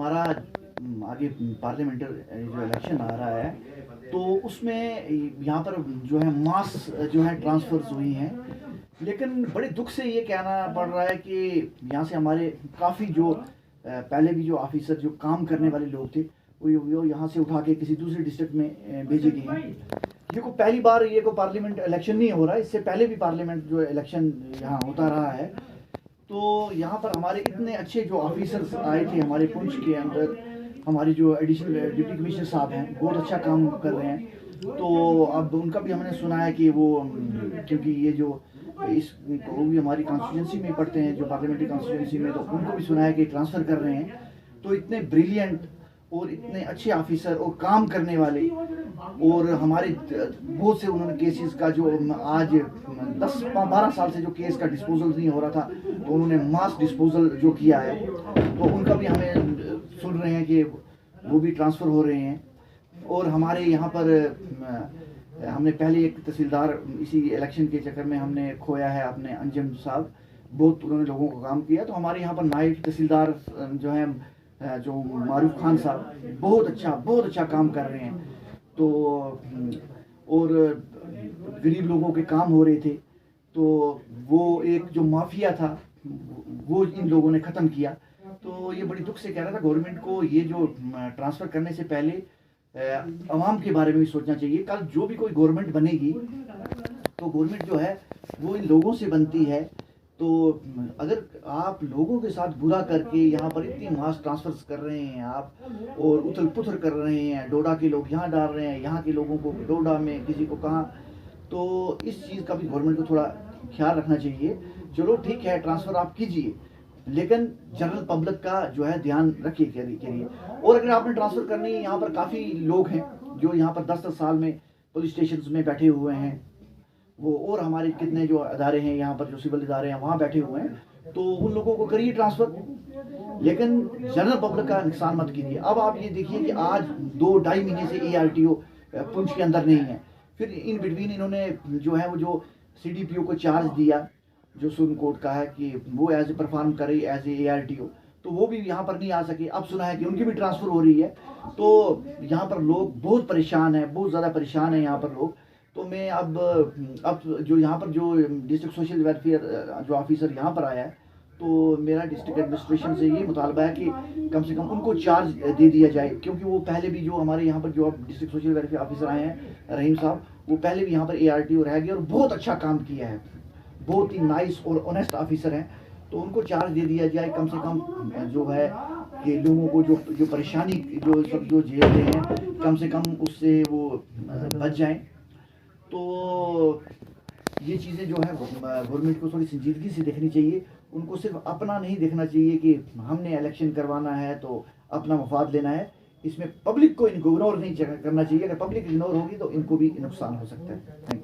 ہمارا آگے پارلیمنٹر جو الیکشن آ رہا ہے تو اس میں یہاں پر جو ہے ماس جو ہے ٹرانسفرز ہوئی ہیں، لیکن بڑے دکھ سے یہ کہنا پڑ رہا ہے کہ یہاں سے ہمارے کافی جو پہلے بھی جو آفیسر جو کام کرنے والے لوگ تھے وہ یہاں سے اٹھا کے کسی دوسرے ڈسٹرکٹ میں بھیجے گئے ہیں۔ یہ کو پہلی بار یہ کو پارلیمنٹ الیکشن نہیں ہو رہا ہے، اس سے پہلے بھی پارلیمنٹ جو الیکشن یہاں ہوتا رہا ہے۔ تو یہاں پر ہمارے اتنے اچھے جو آفیسرز آئے تھے ہمارے پنچ کے اندر، ہمارے جو ایڈیشنل ڈپٹی کمشنر صاحب ہیں بہت اچھا کام کر رہے ہیں، تو اب ان کا بھی ہم نے سنا ہے کہ وہ کیونکہ یہ جو اس کو بھی ہماری کانسٹیٹوئنسی میں پڑھتے ہیں جو پارلیمنٹری کانسٹیٹوئنسی میں، تو ان کو بھی سنا ہے کہ ٹرانسفر کر رہے ہیں۔ تو اتنے بریلینٹ اور اتنے اچھے آفیسر اور کام کرنے والے، اور ہمارے بہت سے انہوں نے کیسز کا جو آج 10-12 سال سے جو کیس کا ڈسپوزل نہیں ہو رہا تھا تو انہوں نے ماس ڈسپوزل جو کیا ہے، تو ان کا بھی ہمیں سن رہے ہیں کہ وہ بھی ٹرانسفر ہو رہے ہیں۔ اور ہمارے یہاں پر ہم نے پہلے ایک تحصیلدار اسی الیکشن کے چکر میں ہم نے کھویا ہے اپنے انجم صاحب، بہت انہوں نے لوگوں کو کام کیا۔ تو ہمارے یہاں پر نائب تحصیلدار جو ہیں جو معروف خان صاحب بہت اچھا کام کر رہے ہیں، تو اور غریب لوگوں کے کام ہو رہے تھے، تو وہ ایک جو مافیا تھا وہ ان لوگوں نے ختم کیا۔ تو یہ بڑی دکھ سے کہہ رہا تھا گورنمنٹ کو یہ جو ٹرانسفر کرنے سے پہلے عوام کے بارے میں بھی سوچنا چاہیے۔ کل جو بھی کوئی گورنمنٹ بنے گی تو گورنمنٹ جو ہے وہ ان لوگوں سے بنتی ہے، تو اگر آپ لوگوں کے ساتھ برا کر کے یہاں پر اتنی ماس ٹرانسفرز کر رہے ہیں آپ، اور اتھل پتھر کر رہے ہیں، ڈوڈا کے لوگ یہاں ڈال رہے ہیں، یہاں کے لوگوں کو ڈوڈا میں، کسی کو کہاں، تو اس چیز کا بھی گورنمنٹ کو تھوڑا خیال رکھنا چاہیے۔ چلو ٹھیک ہے ٹرانسفر آپ کیجئے، لیکن جنرل پبلک کا جو ہے دھیان رکھیے کے لیے۔ اور اگر آپ نے ٹرانسفر کرنی ہے، یہاں پر کافی لوگ ہیں جو یہاں پر 10 سال میں پولیس اسٹیشنز میں بیٹھے ہوئے ہیں، وہ اور ہمارے کتنے جو ادارے ہیں یہاں پر جو سول ادارے ہیں وہاں بیٹھے ہوئے ہیں، تو ان لوگوں کو کریے ٹرانسفر، لیکن جنرل پبلک کا نقصان مت کیجیے۔ اب آپ یہ دیکھیے کہ آج 2-2.5 مہینے سے ARTO پنچ کے اندر نہیں ہے، پھر ان بٹوین انہوں نے جو ہے وہ جو CDPO کو چارج دیا جو سپریم کورٹ کا ہے کہ وہ ایز اے پرفارم کرے ایز اے ARTO، تو وہ بھی یہاں پر نہیں آ سکے۔ اب سنا ہے کہ ان کی بھی ٹرانسفر ہو رہی ہے، تو یہاں پر لوگ بہت پریشان ہیں، بہت زیادہ پریشان ہیں یہاں پر لوگ۔ تو میں اب جو یہاں پر جو ڈسٹرکٹ سوشل ویلفیئر جو آفیسر یہاں پر آیا ہے، تو میرا ڈسٹرکٹ ایڈمنسٹریشن سے یہ مطالبہ ہے کہ کم سے کم ان کو چارج دے دیا جائے، کیونکہ وہ پہلے بھی جو ہمارے یہاں پر جو ڈسٹرکٹ سوشل ویلفیئر آفیسر آئے ہیں رحیم صاحب، وہ پہلے بھی یہاں پر ARTO رہ گئے اور بہت اچھا کام کیا ہے، بہت ہی نائس اور آنیسٹ آفیسر ہیں، تو ان کو چارج دے دیا جائے کم سے کم، جو ہے کہ لوگوں کو جو پریشانی جو سب جو جھیل رہے ہیں کم سے کم اس سے وہ بچ جائیں۔ تو یہ چیزیں جو ہے گورنمنٹ کو تھوڑی سنجیدگی سے دیکھنی چاہیے، ان کو صرف اپنا نہیں دیکھنا چاہیے کہ ہم نے الیکشن کروانا ہے تو اپنا مفاد لینا ہے، اس میں پبلک کو ان کو اگنور نہیں کرنا چاہیے۔ اگر پبلک اگنور ہوگی تو ان کو بھی نقصان ہو سکتا ہے۔ Thank you.